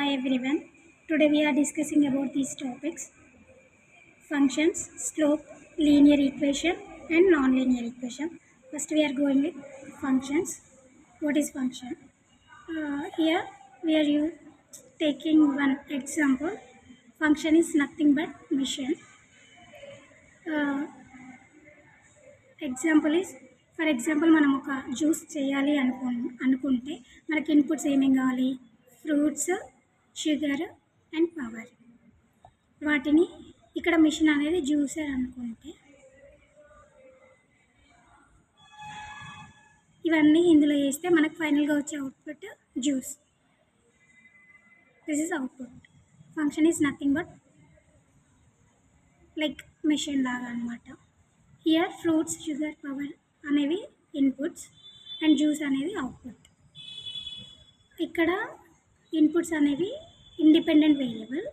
Hi everyone. Today we are discussing about these topics: functions, slope, linear equation, and non-linear equation. First, we are going with functions. What is function? Here we are taking one example. Function is nothing but mission. Example is for example మనం ఒక juice చేయాలి అనుకుంటే మనకి inputs ఏమేమి కావాలి? Fruits, sugar and power. వాటిని ఇక్కడ machine అనేది జ్యూసర్ అనుకుంటే ఇవన్నీ ఇందులో వేస్తే మనకు ఫైనల్గా వచ్చే output juice. This is output. Function is nothing but like machine లాగా అనమాట. హియర్ ఫ్రూట్స్, షుగర్, పవర్ అనేవి ఇన్పుట్స్ అండ్ జ్యూస్ అనేది అవుట్పుట్. ఇక్కడ ఇన్పుట్స్ అనేవి ఇండిపెండెంట్ వేరియబుల్,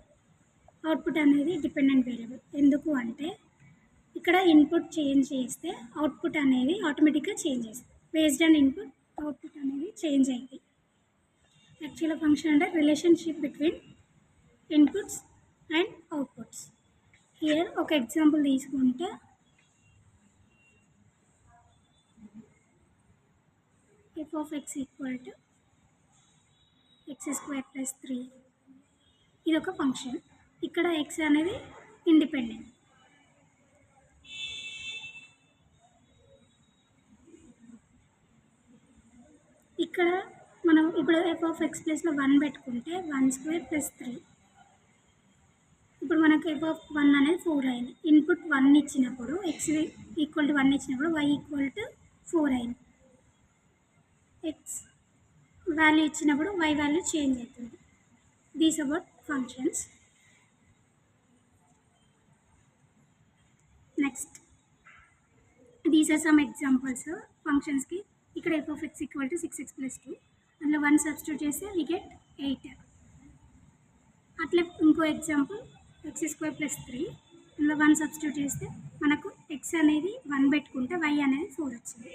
అవుట్పుట్ అనేది డిపెండెంట్ వేరియబుల్. ఎందుకు అంటే ఇక్కడ ఇన్పుట్ చేంజ్ చేస్తే అవుట్పుట్ అనేది ఆటోమేటిక్గా చేంజ్ చేస్తుంది. బేస్డ్ ఆన్ ఇన్పుట్ అవుట్పుట్ అనేది చేంజ్ అయింది. యాక్చువల్గా ఫంక్షన్ అంటే relationship between inputs and outputs. Here ఒక ఎగ్జాంపుల్ తీసుకుంటే f of x equal to x square plus 3. ఇది ఒక ఫంక్షన్. ఇక్కడ x అనేది ఇండిపెండెంట్. ఇక్కడ మనం ఇప్పుడు f of x ప్లేస్లో 1 పెట్టుకుంటే 1 స్క్వేర్ ప్లస్ 3. ఇప్పుడు మనకు f of 1 అనేది 4 అయింది. ఇన్పుట్ 1 ఇచ్చినప్పుడు x ఈక్వల్ టు 1 ఇచ్చినప్పుడు y ఈక్వల్ టు 4 అయింది. ఎక్స్ వాల్యూ ఇచ్చినప్పుడు y వాల్యూ చేంజ్ అవుతుంది. These about functions. Next these are some examples ఫంక్షన్స్కి. ఇక్కడ f of x equal to 6x plus 2, అందులో 1 సబ్స్టిట్యూట్ చేస్తే వి గెట్ 8. అట్లా ఇంకో ఎగ్జాంపుల్ x స్క్వేర్ ప్లస్ 3, అందులో 1 సబ్స్టిట్యూట్ చేస్తే మనకు x అనేది 1 పెట్టుకుంటే y అనేది 4 వచ్చింది.